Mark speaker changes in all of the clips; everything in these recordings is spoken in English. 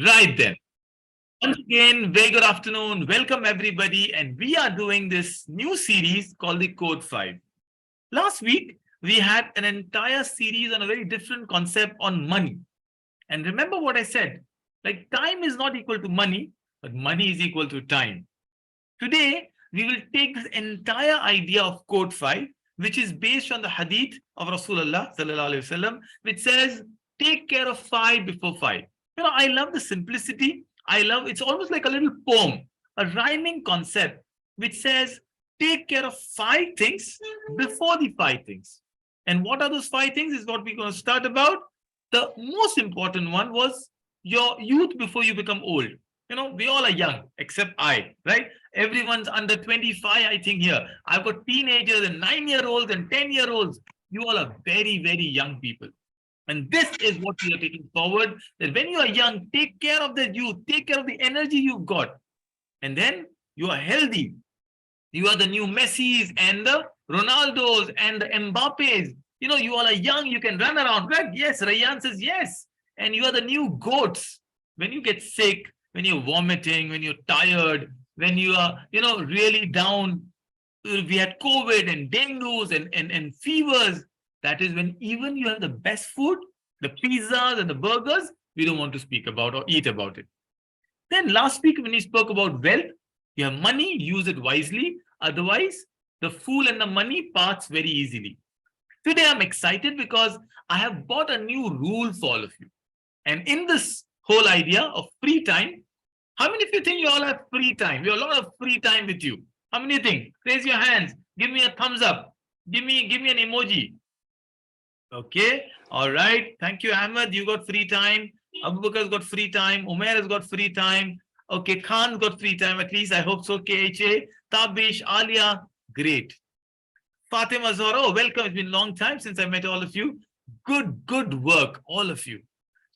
Speaker 1: Right then. Once again, very good afternoon. Welcome everybody. And we are doing this new series called the Code 5. Last week, we had an entire series on a very different concept on money. And remember what I said, like time is not equal to money, but money is equal to time. Today, we will take this entire idea of Code 5, which is based on the Hadith of Rasulullah sallallahu alaihi wasallam, which says, take care of five before five. I love the simplicity. I love it's almost like a little poem, a rhyming concept, which says, take care of five things before the five things. And what are those five things is what we're going to start about. The most important one was your youth before you become old. We all are young, except I, right? Everyone's under 25, I think, here. I've got teenagers and 9-year-olds and 10-year-olds. You all are very, very young people. And this is what we are taking forward, that when you are young, take care of the youth, take care of the energy you've got. And then you are healthy. You are the new Messis and the Ronaldos and the Mbappes. You all are young, you can run around, right? Yes, Rayan says yes. And you are the new goats. When you get sick, when you're vomiting, when you're tired, when you are, really down, we had COVID and dengues and fevers. That is when even you have the best food, the pizzas and the burgers, we don't want to speak about or eat about it. Then last week when we spoke about wealth, you have money, use it wisely. Otherwise, the fool and the money parts very easily. Today I'm excited because I have bought a new rule for all of you. And in this whole idea of free time, how many of you think you all have free time? We have a lot of free time with you. How many think? Raise your hands. Give me a thumbs up. Give me an emoji. Okay. All right. Thank you, Ahmed. You got free time. Abu Bakar's got free time. Umair has got free time. Okay. Khan's got free time. At least I hope so. KHA. Tabish, Alia. Great. Fatima Zoro, welcome. It's been a long time since I met all of you. Good work, all of you.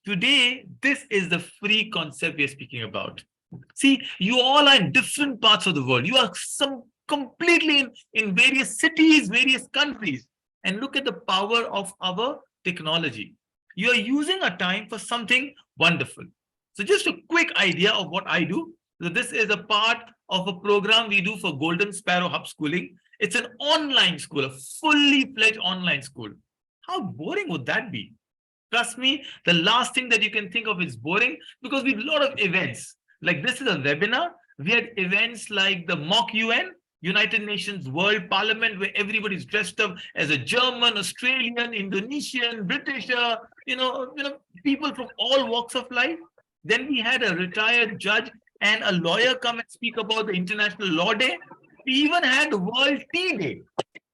Speaker 1: Today, this is the free concept we are speaking about. See, you all are in different parts of the world. You are completely in various cities, various countries. And look at the power of our technology. You are using a time for something wonderful. So just a quick idea of what I do. So this is a part of a program we do for Golden Sparrow Hub Schooling. It's an online school, a fully fledged online school. How boring would that be? Trust me, the last thing that you can think of is boring because we have a lot of events. Like this is a webinar. We had events like the mock UN, United Nations World Parliament, where everybody's dressed up as a German, Australian, Indonesian, British, people from all walks of life. Then we had a retired judge and a lawyer come and speak about the International Law Day. We even had World Tea Day.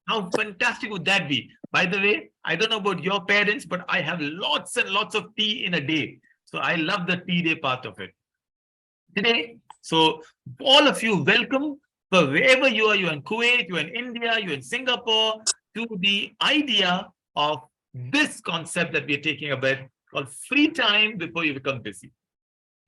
Speaker 1: How fantastic would that be? By the way, I don't know about your parents, but I have lots and lots of tea in a day. So I love the tea day part of it. Today, so all of you, welcome for wherever you are in Kuwait, you're in India, you're in Singapore, to the idea of this concept that we're taking about called free time before you become busy.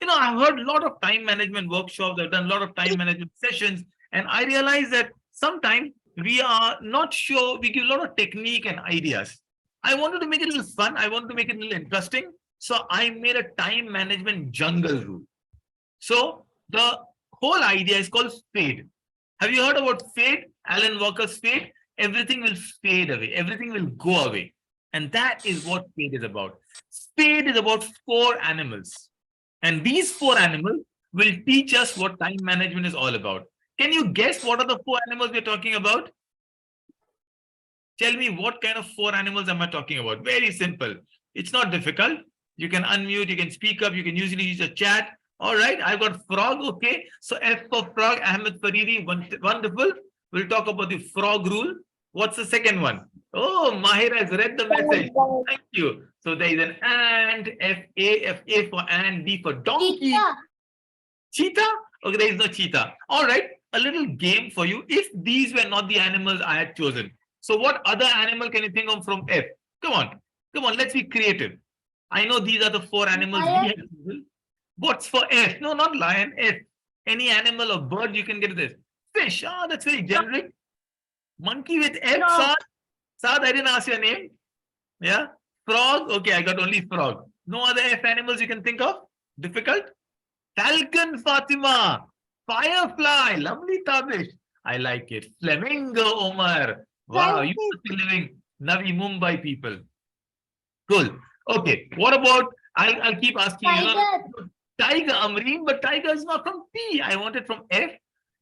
Speaker 1: I've heard a lot of time management workshops, I've done a lot of time management sessions, and I realize that sometimes we are not sure, we give a lot of technique and ideas. I wanted to make it a little fun, I wanted to make it a little interesting, so I made a time management jungle rule. So the whole idea is called fade. Have you heard about fade? Alan Walker's fade? Everything will fade away, everything will go away. And that is what fade is about. Fade is about 4 animals. And these 4 animals will teach us what time management is all about. Can you guess what are the 4 animals we're talking about? Tell me what kind of 4 animals am I talking about? Very simple. It's not difficult. You can unmute, you can speak up, you can usually use a chat. All right, I've got frog. Okay. So F for frog, Ahmed Faridi, wonderful. We'll talk about the frog rule. What's the second one? Oh, Mahir has read the message. Thank you. So there is an and, F-A for and, D for donkey. Cheetah? Okay, there is no cheetah. All right, a little game for you. If these were not the animals I had chosen, so what other animal can you think of from F? Come on, let's be creative. I know these are the 4 animals we have chosen. What's for F? No, not lion, F. Any animal or bird you can get this. Fish, that's very generic. Monkey with F, no. Saad, I didn't ask your name. Yeah. Frog, okay, I got only frog. No other F animals you can think of? Difficult? Falcon, Fatima. Firefly. Lovely, Tabish. I like it. Flamingo, Omar. Wow, you
Speaker 2: Tiger.
Speaker 1: must be living Navi Mumbai people. Cool. Okay. What about? I'll keep asking you.
Speaker 2: Tiger.
Speaker 1: Tiger, Amreen, but tiger is not from T. I want it from F.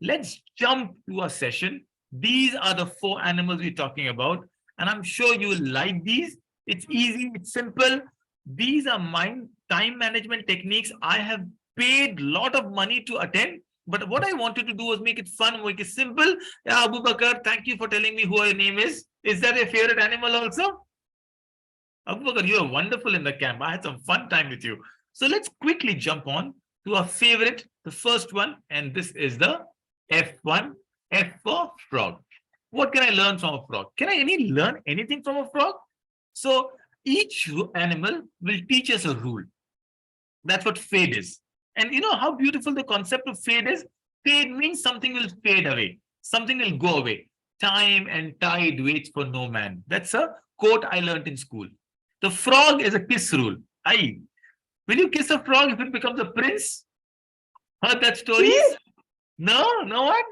Speaker 1: Let's jump to a session. These are the four animals we're talking about, and I'm sure you will like these. It's easy, it's simple. These are mind time management techniques. I have paid a lot of money to attend, but what I wanted to do was make it fun, make it simple. Yeah, Abu Bakar, thank you for telling me who your name is. Is that your favorite animal also? Abu Bakar, you are wonderful in the camp. I had some fun time with you. So let's quickly jump on to our favorite, the first one, and this is the F1, F for frog. What can I learn from a frog? Can I learn anything from a frog? So each animal will teach us a rule. That's what fade is. And you know how beautiful the concept of fade is? Fade means something will fade away, something will go away. Time and tide waits for no man. That's a quote I learned in school. The frog is a kiss rule. I will you kiss a frog if it becomes a prince? Heard that stories?
Speaker 2: Yes.
Speaker 1: No, no one?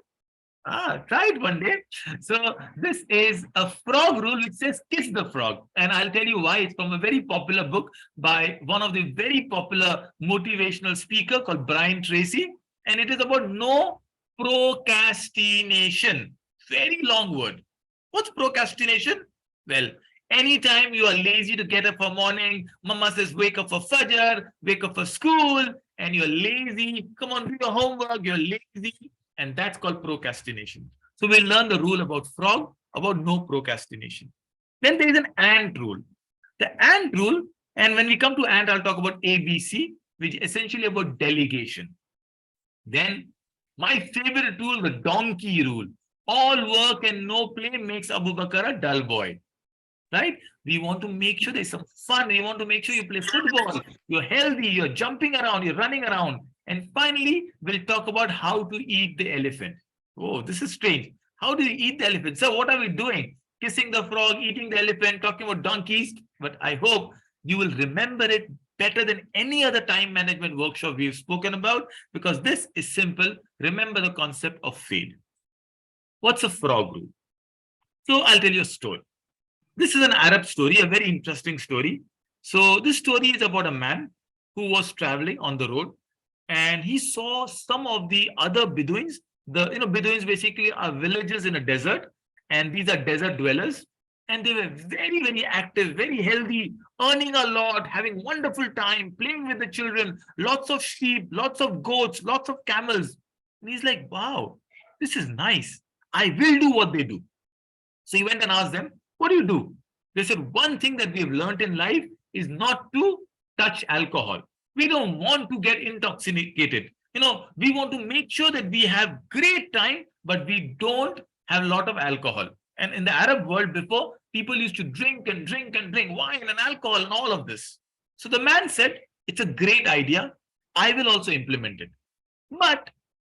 Speaker 1: Ah, try it one day. So this is a frog rule which says kiss the frog. And I'll tell you why. It's from a very popular book by one of the very popular motivational speaker called Brian Tracy. And it is about no procrastination. Very long word. What's procrastination? Well, anytime you are lazy to get up for morning, mama says wake up for fajr, wake up for school, and you're lazy. Come on, do your homework, you're lazy. And that's called procrastination. So we'll learn the rule about frog, about no procrastination. Then there is an ant rule. The ant rule, and when we come to ant, I'll talk about ABC, which is essentially about delegation. Then my favorite rule, the donkey rule. All work and no play makes Abu Bakr a dull boy. Right? We want to make sure there's some fun. We want to make sure you play football. You're healthy. You're jumping around. You're running around. And finally, we'll talk about how to eat the elephant. Oh, this is strange. How do you eat the elephant? So, what are we doing? Kissing the frog, eating the elephant, talking about donkeys. But I hope you will remember it better than any other time management workshop we've spoken about because this is simple. Remember the concept of fade. What's a frog rule? So, I'll tell you a story. This is an Arab story, a very interesting story. So this story is about a man who was traveling on the road and he saw some of the other Bedouins. Bedouins basically are villages in a desert, and these are desert dwellers. And they were very, very active, very healthy, earning a lot, having wonderful time, playing with the children, lots of sheep, lots of goats, lots of camels. And he's like, wow, this is nice. I will do what they do. So he went and asked them, what do you do? They said, one thing that we have learned in life is not to touch alcohol. We don't want to get intoxicated. We want to make sure that we have great time, but we don't have a lot of alcohol. And in the Arab world before, people used to drink and drink and drink wine and alcohol and all of this. So the man said, it's a great idea. I will also implement it. But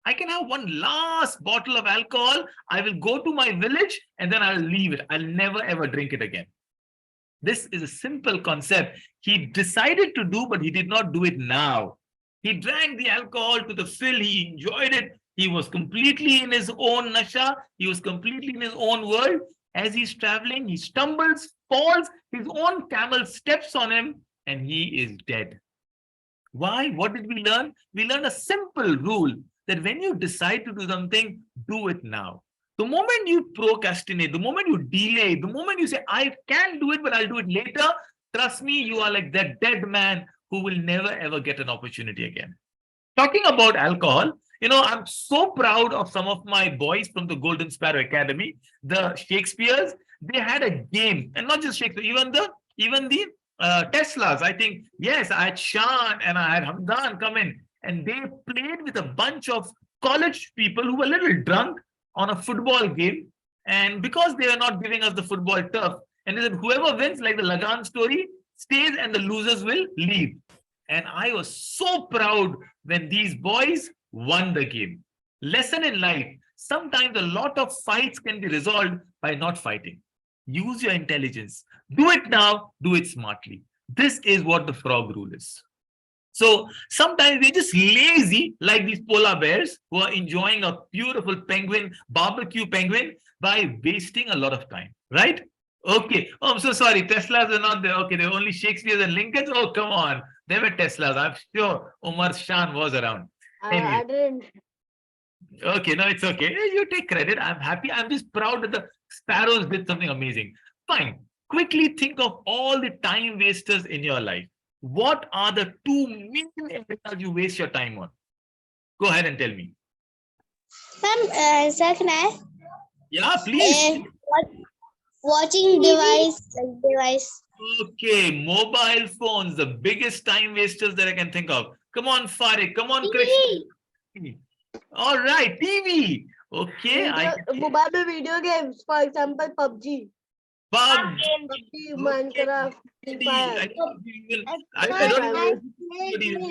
Speaker 1: I can have one last bottle of alcohol. I will go to my village and then I'll leave it. I'll never ever drink it again. This is a simple concept. He decided to do, but he did not do it now. He drank the alcohol to the fill. He enjoyed it. He was completely in his own nasha. He was completely in his own world. As he's traveling, he stumbles, falls. His own camel steps on him and he is dead. Why? What did we learn? We learned a simple rule that when you decide to do something, do it now. The moment you procrastinate, the moment you delay, the moment you say, I can do it, but I'll do it later, trust me, you are like that dead man who will never ever get an opportunity again. Talking about alcohol, I'm so proud of some of my boys from the Golden Sparrow Academy, the Shakespeare's. They had a game, and not just Shakespeare, even the Teslas. I think, yes, I had Shan and I had Hamdan come in, and they played with a bunch of college people who were a little drunk on a football game. And because they were not giving us the football turf, and they said, whoever wins, like the Lagan story, stays and the losers will leave. And I was so proud when these boys won the game. Lesson in life. Sometimes a lot of fights can be resolved by not fighting. Use your intelligence. Do it now, do it smartly. This is what the frog rule is. So sometimes we're just lazy, like these polar bears who are enjoying a beautiful penguin, barbecue penguin, by wasting a lot of time, right? Okay. Oh, I'm so sorry. Teslas are not there. Okay, they're only Shakespeare's and Lincoln's. Oh, come on. They were Teslas. I'm sure Omar Shan was around. Anyway,
Speaker 2: I didn't.
Speaker 1: okay, no, it's okay. You take credit. I'm happy. I'm just proud that the sparrows did something amazing. Fine. Quickly think of all the time wasters in your life. What are the two main areas you waste your time on? Go ahead and tell me.
Speaker 2: Sir, can I?
Speaker 1: Yeah, please.
Speaker 2: What, watching device.
Speaker 1: Okay, mobile phones, the biggest time wasters that I can think of. Come on, Farid. Come on, Krishna. All right, TV. Okay,
Speaker 2: Mobile video games, for example, PUBG.
Speaker 1: PUBG.
Speaker 2: Minecraft, Free Fire.
Speaker 1: I don't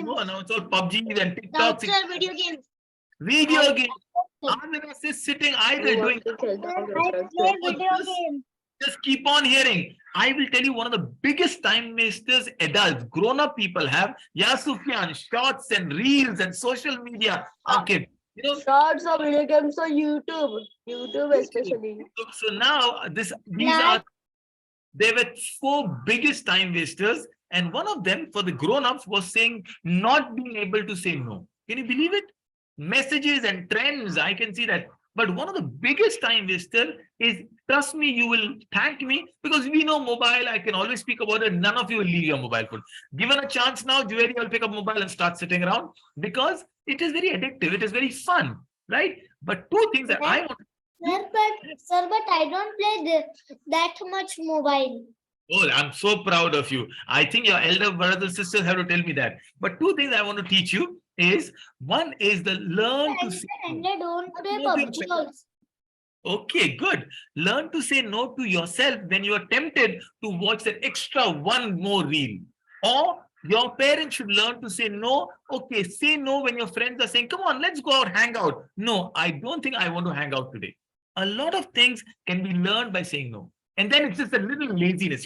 Speaker 1: know. No, it's all PUBG and TikTok.
Speaker 2: Video games.
Speaker 1: Video games. I'm just sitting idle doing.
Speaker 2: Video games.
Speaker 1: Just keep on hearing. I will tell you one of the biggest time wasters adults, grown-up people have. Yeah, Sufyan, shorts and reels and social media. Okay. You know,
Speaker 2: Shorts of video games on YouTube. YouTube especially.
Speaker 1: so now these are there were four biggest time wasters, and one of them for the grown-ups was saying not being able to say no. Can you believe it? Messages and trends, I can see that. But one of the biggest time waster is, trust me, you will thank me, because we know mobile, I can always speak about it. None of you will leave your mobile phone. Given a chance now, Jewelry will pick up mobile and start sitting around, because it is very addictive. It is very fun, right? But two things that I want.
Speaker 2: Sir, but I don't play that much mobile.
Speaker 1: Oh, I'm so proud of you. I think your elder brothers and sisters have to tell me that. But two things I want to teach you is, one is the learn to say
Speaker 2: And I don't play
Speaker 1: no.
Speaker 2: PUBG also.
Speaker 1: Okay, good. Learn to say no to yourself when you are tempted to watch that extra one more reel. Or your parents should learn to say no. Okay, say no when your friends are saying, come on, let's go out, hang out. No, I don't think I want to hang out today. A lot of things can be learned by saying no. And then it's just a little laziness,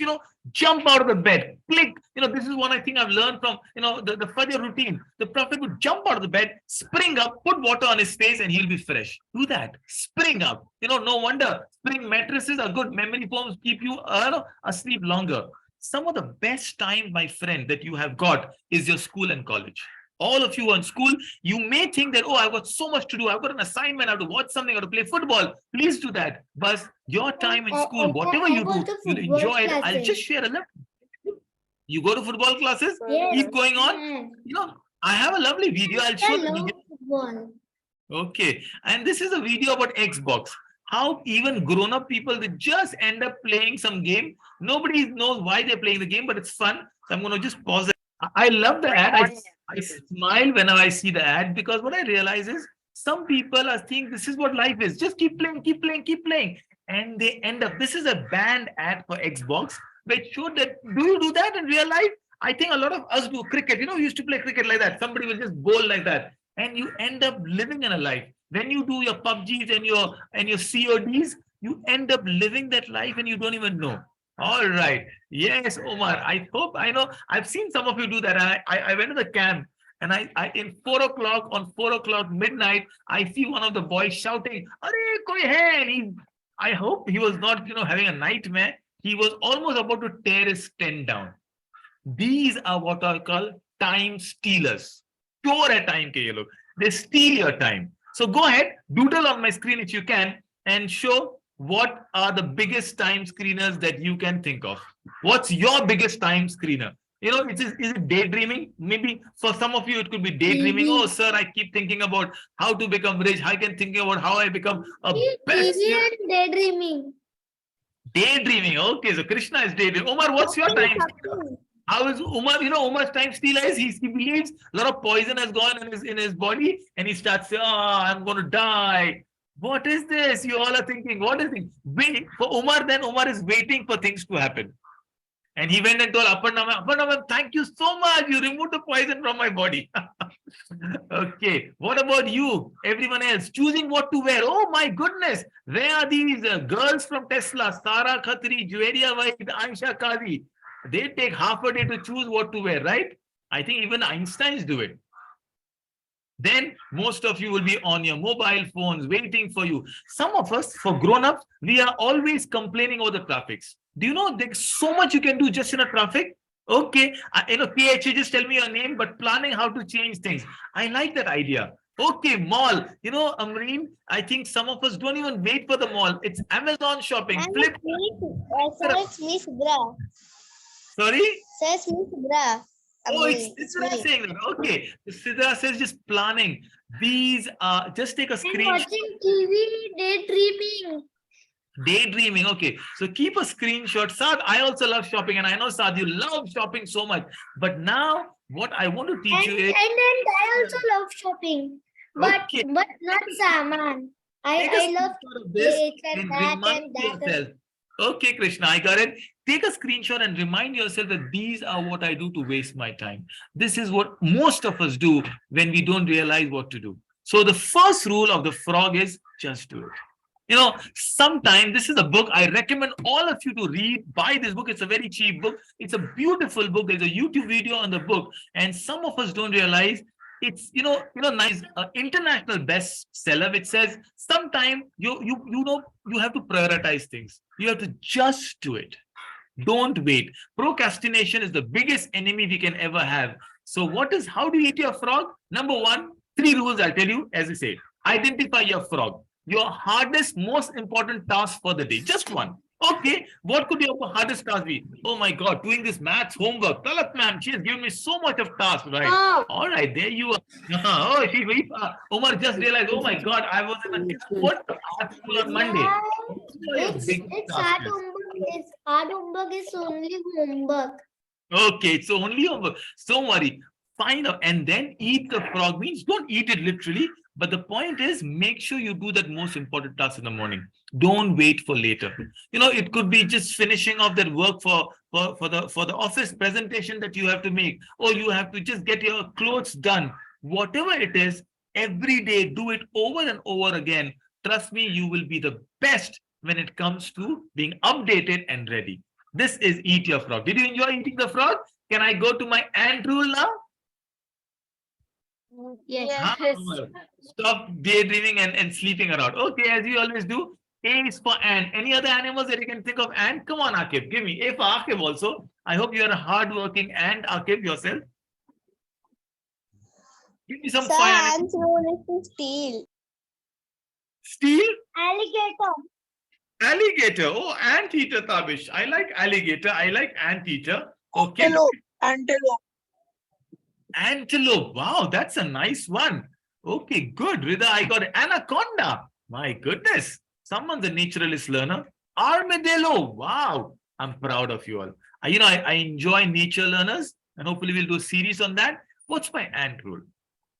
Speaker 1: jump out of the bed, click. This is one I think I've learned from, the Fajr routine. The Prophet would jump out of the bed, spring up, put water on his face, and he'll be fresh. Do that. Spring up. No wonder spring mattresses are good. Memory foams keep you asleep longer. Some of the best time, my friend, that you have got is your school and college. All of you are in school, you may think that, oh, I've got so much to do. I've got an assignment. I have to watch something. I have to play football. Please do that. But your time in school, whatever you do, you'll enjoy it. I'll just share a little. You go to football classes?
Speaker 2: Yes.
Speaker 1: Keep going on. I have a lovely video. I'll show you. Okay. And this is a video about Xbox. How even grown-up people, they just end up playing some game. Nobody knows why they're playing the game, but it's fun. So I'm going to just pause it. I love the ad. I smile whenever I see the ad, because what I realize is some people are thinking this is what life is. Just keep playing, keep playing, keep playing. And they end up, this is a banned ad for Xbox, which showed that, do you do that in real life? I think a lot of us do cricket. We used to play cricket like that. Somebody will just bowl like that. And you end up living in a life. When you do your PUBGs and your CODs, you end up living that life and you don't even know. All right. Yes, Omar. I know. I've seen some of you do that. I went to the camp, and I in 4 o'clock midnight, I see one of the boys shouting, "Arey, koi hai?" I hope he was not, having a nightmare. He was almost about to tear his tent down. These are what I call time stealers. Chor hai time ke ye log. They steal your time. So go ahead, doodle on my screen if you can, and show what are the biggest time screeners that you can think of. What's your biggest time screener? Is it daydreaming? Maybe for some of you, it could be daydreaming. Oh, sir, I keep thinking about how to become rich. I can think about how I become a best.
Speaker 2: Daydreaming.
Speaker 1: Daydreaming. Okay, so Krishna is daydreaming. Omar, what's your time? How is Umar? Umar's time stealer is he believes a lot of poison has gone in his body, and he starts saying, "Oh, I'm going to die." What is this? You all are thinking, what is it? Wait for Umar, then Umar is waiting for things to happen. And he went and told Aparna, thank you so much. You removed the poison from my body. Okay. What about you? Everyone else choosing what to wear. Oh my goodness. Where are these girls from Tesla? Sara Khatri, Juwaria White, Aisha Kazi. They take half a day to choose what to wear, right? I think even Einsteins do it. Then most of you will be on your mobile phones waiting for you. Some of us, for grown-ups, we are always complaining over the traffics. Do you know there's so much you can do just in a traffic? Okay, PH, just tell me your name, but planning how to change things. I like that idea. Okay, mall. Amreen, I think some of us don't even wait for the mall. It's Amazon shopping,
Speaker 2: And
Speaker 1: Flip.
Speaker 2: sir, it's Miss Gra.
Speaker 1: Sorry?
Speaker 2: Sir, it's Miss Gra.
Speaker 1: Oh, it's what I'm
Speaker 2: me.
Speaker 1: saying. Okay, Sidra says just planning. These just take a
Speaker 2: And
Speaker 1: screenshot.
Speaker 2: watching TV, daydreaming.
Speaker 1: Daydreaming. Okay, so keep a screenshot. Saad, I also love shopping, and I know Saad, you love shopping so much. But now, what I want to teach you is,
Speaker 2: And I also love shopping, but
Speaker 1: okay,
Speaker 2: not Saman.
Speaker 1: take a
Speaker 2: I love
Speaker 1: screenshot of this
Speaker 2: plates and
Speaker 1: and
Speaker 2: that
Speaker 1: remind
Speaker 2: and that.
Speaker 1: yourself. Okay, Krishna, I got it. Take a screenshot and remind yourself that these are what I do to waste my time. This is what most of us do when we don't realize what to do. So the first rule of the frog is just do it. Sometime this is a book I recommend all of you to read. Buy this book. It's a very cheap book. It's a beautiful book. There's a YouTube video on the book, and some of us don't realize it's nice international bestseller, which says sometime you have to prioritize things. You have to just do it. Don't wait. Procrastination is the biggest enemy we can ever have. So how do you eat your frog? Number one, 3 rules I'll tell you. As I say, identify your frog, your hardest, most important task for the day. Just one. Okay, what could your hardest task be? Oh my God, doing this maths homework. Talat ma'am, she has given me so much of task, right?
Speaker 2: Oh.
Speaker 1: All right, there you are. Omar just realized, oh my God, I was in a art school on Monday.
Speaker 2: It's hard homework. Hard homework is only homework.
Speaker 1: Okay, it's only homework. Don't worry. Find out and then eat the frog. Means don't eat it literally, but the point is make sure you do that most important task in the morning. Don't wait for later. It could be just finishing off that work for the office presentation that you have to make, or you have to just get your clothes done. Whatever it is, every day do it over and over again. Trust me, you will be the best when it comes to being updated and ready. This is eat your frog. Did you enjoy eating the frog? Can I go to my ant rule now?
Speaker 2: Yes.
Speaker 1: Stop daydreaming and sleeping around. Okay, as you always do. A is for ant. Any other animals that you can think of? Ant? Come on, Akib. Give me. A for Akib also. I hope you are a hardworking ant, Akib, yourself. Give me some
Speaker 2: Sir,
Speaker 1: fire.
Speaker 2: ants role is to steal.
Speaker 1: Steal?
Speaker 2: Alligator.
Speaker 1: Alligator. Oh, anteater, Tabish. I like alligator. I like anteater. Okay.
Speaker 3: Antelope.
Speaker 1: Antelope. Wow, that's a nice one. Okay, good. Rida, I got it. Anaconda. My goodness. Someone's a naturalist learner. Armadillo. Wow. I'm proud of you all. I enjoy nature learners, and hopefully we'll do a series on that. What's my ant rule?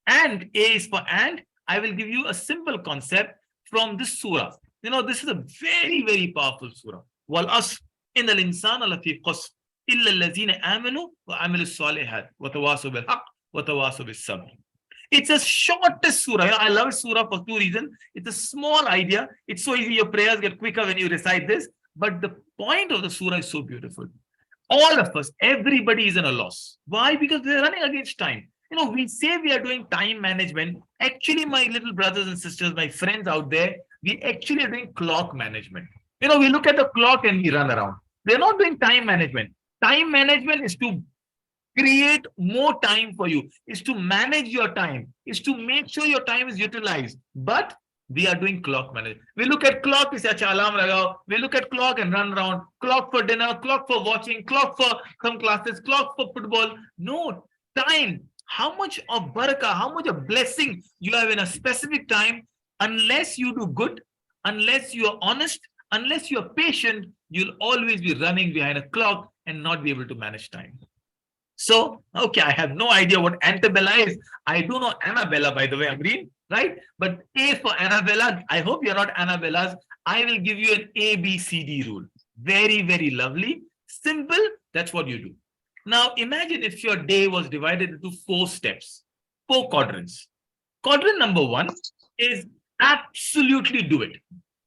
Speaker 1: And A is for ant. I will give you a simple concept from this surah. This is a very, very powerful surah. وَالْأَصْرِ إِنَّ الْإِنسَانَ لَفِي خُسْرٍ إِلَّا الَّذِينَ آمَنُوا وَعَمِلُوا الصَّالِحَاتِ وَتَوَاصَوْا بِالْحَقِّ وَتَوَاصَوْا بِالصَّبْرِ. It's the shortest surah. I love surah for 2 reasons. It's a small idea. It's so easy. Your prayers get quicker when you recite this. But the point of the surah is so beautiful. All of us, everybody is in a loss. Why? Because we're running against time. We say we are doing time management. Actually, my little brothers and sisters, my friends out there, we actually are doing clock management. We look at the clock and we run around. We're not doing time management. Time management is to create more time for you, is to manage your time, is to make sure your time is utilized. But we are doing clock management. We look at clock, we say, acha, alarm lagao. We look at clock and run around. Clock for dinner, clock for watching, clock for some classes, clock for football. No, time. How much of barakah, how much of blessing you have in a specific time, unless you do good, unless you are honest, unless you are patient, you'll always be running behind a clock and not be able to manage time. So, okay, I have no idea what Antebella is. I do know Annabella, by the way, Amreen, right? But A for Annabella, I hope you're not Annabellas. I will give you an ABCD rule. Very, very lovely. Simple, that's what you do. Now, imagine if your day was divided into 4 steps, 4 quadrants. Quadrant number 1 is absolutely do it.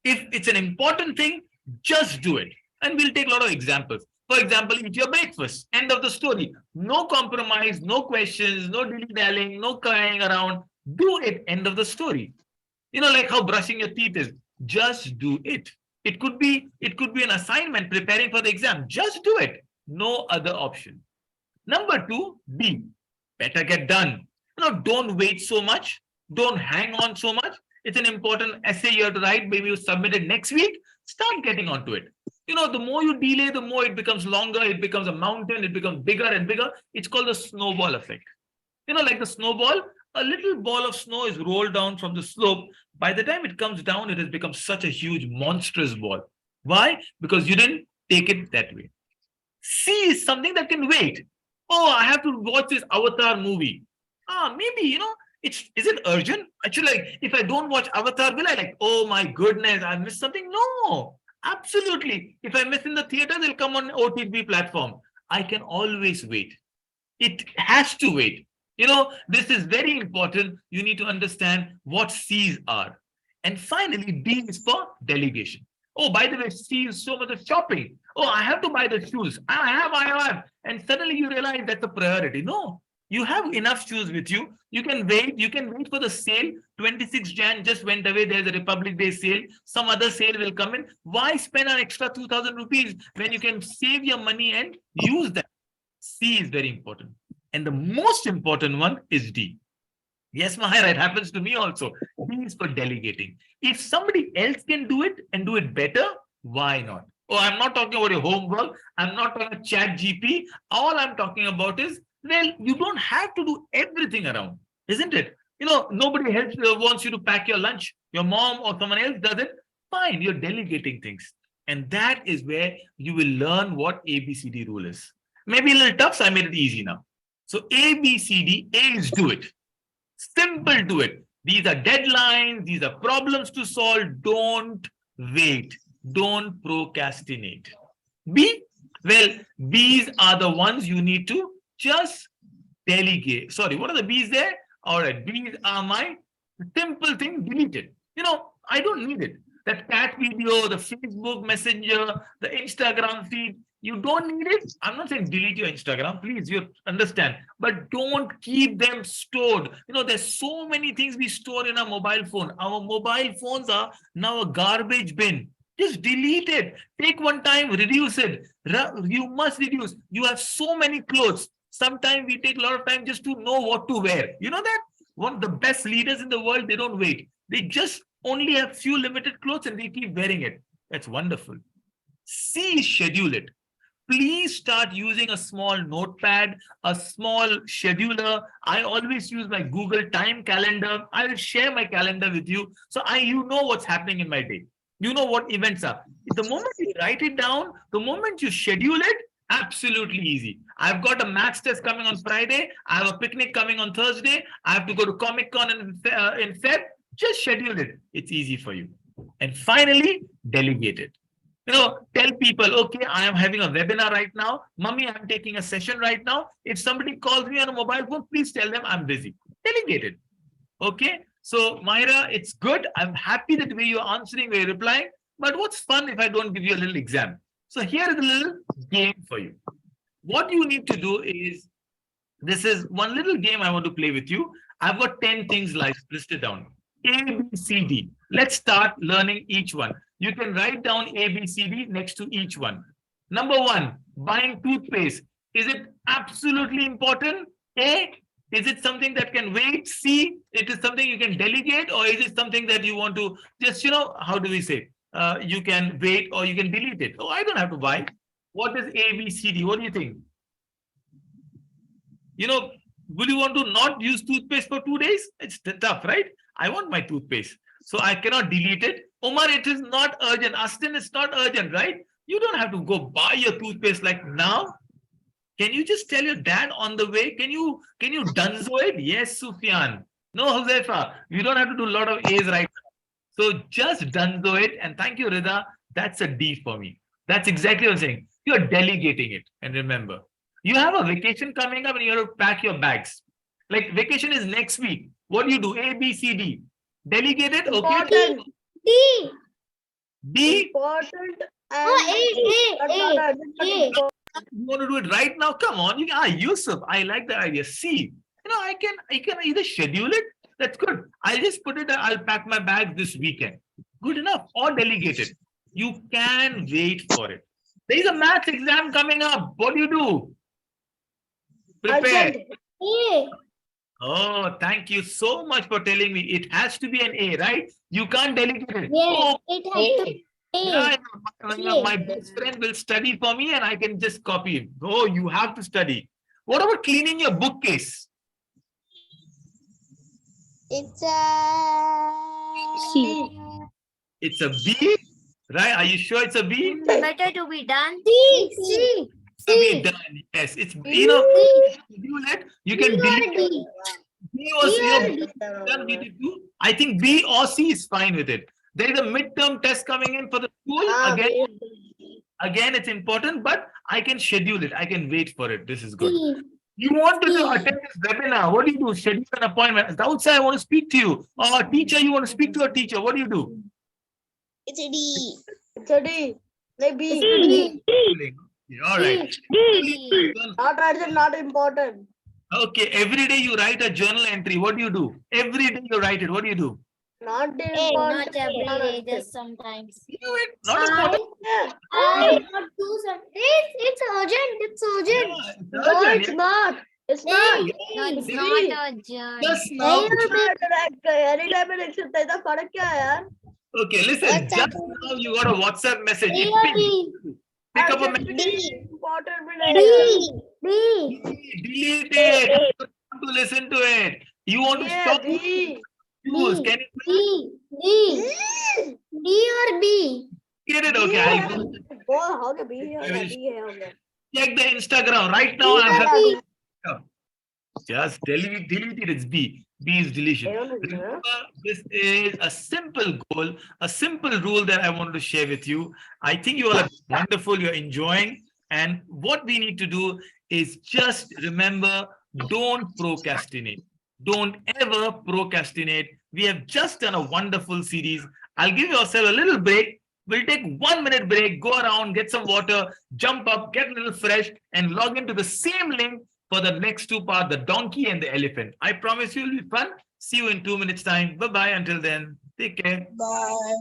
Speaker 1: If it's an important thing, just do it. And we'll take a lot of examples. For example, eat your breakfast. End of the story. No compromise, no questions, no dilly-dallying, no crying around. Do it. End of the story. Like how brushing your teeth is. Just do it. It could be an assignment preparing for the exam. Just do it. No other option. Number two, B. Better get done. Don't wait so much. Don't hang on so much. It's an important essay you have to write. Maybe you submit it next week. Start getting onto it. The more you delay, the more it becomes longer. It becomes a mountain. It becomes bigger and bigger. It's called the snowball effect. Like the snowball, a little ball of snow is rolled down from the slope. By the time it comes down, it has become such a huge, monstrous ball. Why? Because you didn't take it that way. C is something that can wait. Oh, I have to watch this Avatar movie. Maybe, is it urgent? Actually, like, if I don't watch Avatar, will I oh my goodness, I missed something? No, absolutely. If I miss in the theater, they'll come on OTT platform. I can always wait. It has to wait. This is very important. You need to understand what C's are. And finally, D is for delegation. Oh, by the way, C is so much of shopping. Oh, I have to buy the shoes. I have. And suddenly you realize that's a priority. No, you have enough shoes with you. You can wait. You can wait for the sale. 26 Jan just went away. There's a Republic Day sale. Some other sale will come in. Why spend an extra 2,000 rupees when you can save your money and use that? C is very important. And the most important one is D. Yes, Mahira, it happens to me also. D is for delegating. If somebody else can do it and do it better, why not? Oh, I'm not talking about your homework. I'm not talking about chat GP. All I'm talking about is, well, you don't have to do everything around, isn't it? Nobody else wants you to pack your lunch. Your mom or someone else does it. Fine, you're delegating things. And that is where you will learn what ABCD rule is. Maybe a little tough, so I made it easy now. So ABCD, A is do it. Simple, do it. These are deadlines. These are problems to solve. Don't wait. Don't procrastinate. B, well, B's are the ones you need to just delegate. Sorry, what are the B's there? All right, B's are my simple thing, delete it. I don't need it. That cat video, the Facebook Messenger, the Instagram feed, you don't need it. I'm not saying delete your Instagram, please, you understand. But don't keep them stored. There's so many things we store in our mobile phone. Our mobile phones are now a garbage bin. Just delete it. Take one time, reduce it. You must reduce. You have so many clothes. Sometimes we take a lot of time just to know what to wear. You know that? One of the best leaders in the world, they don't wait. They just only have few limited clothes and they keep wearing it. That's wonderful. C, schedule it. Please start using a small notepad, a small scheduler. I always use my Google Time calendar. I will share my calendar with you. So you know what's happening in my day. You know what events are. The moment you write it down, the moment you schedule it, absolutely easy. I've got a maths test coming on Friday. I have a picnic coming on Thursday. I have to go to Comic Con in Feb. Just schedule it. It's easy for you. And finally, delegate it. Tell people, okay, I am having a webinar right now. Mummy, I'm taking a session right now. If somebody calls me on a mobile phone, please tell them I'm busy. Delegate it. Okay. So, Myra, it's good. I'm happy that the way you're answering, way you're replying. But what's fun if I don't give you a little exam? So here is a little game for you. What you need to do is, this is one little game I want to play with you. I've got 10 things listed down. A, B, C, D. Let's start learning each one. You can write down A, B, C, D next to each one. Number one, buying toothpaste. Is it absolutely important? A, is it something that can wait? C, it is something you can delegate, or is it something that you want to just, how do we say? You can wait or you can delete it. Oh, I don't have to buy. What is A, B, C, D? What do you think? Will you want to not use toothpaste for 2 days? It's tough, right? I want my toothpaste. So I cannot delete it. Omar, it is not urgent. Astin, it's not urgent, right? You don't have to go buy your toothpaste like now. Can you just tell your dad on the way? Can you dunzo it? Yes, Sufyan. No, Josefa. You don't have to do a lot of A's right now. So just dunzo it. And thank you, Rida. That's a D for me. That's exactly what I'm saying. You're delegating it. And remember, you have a vacation coming up and you have to pack your bags. Like vacation is next week. What do you do? A, B, C, D. Delegate it. Okay.
Speaker 2: D.
Speaker 1: D.
Speaker 3: Important.
Speaker 2: A.
Speaker 1: You want to do it right now? Come on. Yusuf, I like that idea. See, I can either schedule it. That's good. I'll just put it, I'll pack my bag this weekend. Good enough. Or delegate it. You can wait for it. There's a maths exam coming up. What do? Prepare.
Speaker 2: Urgent. A.
Speaker 1: Oh, thank you so much for telling me. It has to be an A, right? You can't delegate it.
Speaker 2: Yes,
Speaker 1: Oh,
Speaker 2: it has to be
Speaker 1: yeah,
Speaker 2: A.
Speaker 1: my best friend will study for me and I can just copy him. Oh, you have to study. What about cleaning your bookcase?
Speaker 2: It's a
Speaker 3: C.
Speaker 1: It's a B, right? Are you sure it's a B?
Speaker 2: better to be done. C.
Speaker 1: To be done. Yes, it's
Speaker 2: C.
Speaker 1: you can delete it. B or C. Done with it too. I think B or C is fine with it. There is a midterm test coming in for the school. Again, it's important, but I can schedule it. I can wait for it. This is good. You want to attend this webinar. What do? Schedule an appointment. Outside, I want to speak to you. Or a teacher, you want to speak to a teacher. What do?
Speaker 2: It's a D.
Speaker 3: It's a D. Like B.
Speaker 2: D.
Speaker 1: All right.
Speaker 3: Not urgent, not important.
Speaker 1: Okay, every day you write a journal entry. What do? Every day you write it. What do?
Speaker 3: Not
Speaker 2: Not
Speaker 3: important.
Speaker 2: every day, just sometimes.
Speaker 1: You do it. Not important.
Speaker 2: I not do something. It's urgent. It's urgent.
Speaker 1: Yeah, it's
Speaker 3: No,
Speaker 1: urgent,
Speaker 3: it's
Speaker 1: yeah.
Speaker 3: not. It's not.
Speaker 2: No, it's
Speaker 3: B.
Speaker 2: not urgent.
Speaker 1: Just now.
Speaker 3: Anytime it exists, ऐसा फर्क क्या है यार?
Speaker 1: Okay, listen. Just now you got a WhatsApp message. It pick up a message.
Speaker 3: Important भी नहीं है.
Speaker 1: Delete it. You don't want to listen to it. You want to stop.
Speaker 3: B.
Speaker 1: Use. Can you
Speaker 2: D or B?
Speaker 1: get it? Okay, I'll go.
Speaker 3: हो गया B हो गया B है हो गया.
Speaker 1: Check the Instagram right now. I have just delete it. It's B. B is deletion. Remember, this is a simple goal, a simple rule that I wanted to share with you. I think you all are wonderful. You're enjoying. And what we need to do is just remember, don't procrastinate. Don't ever procrastinate. We have just done a wonderful series. I'll give yourself a little break. We'll take 1 minute break, go around, get some water, jump up, get a little fresh, and log into the same link for the next two parts, the donkey and the elephant. I promise you it'll be fun. See you in 2 minutes time. Bye-bye. Until then, take care.
Speaker 3: Bye.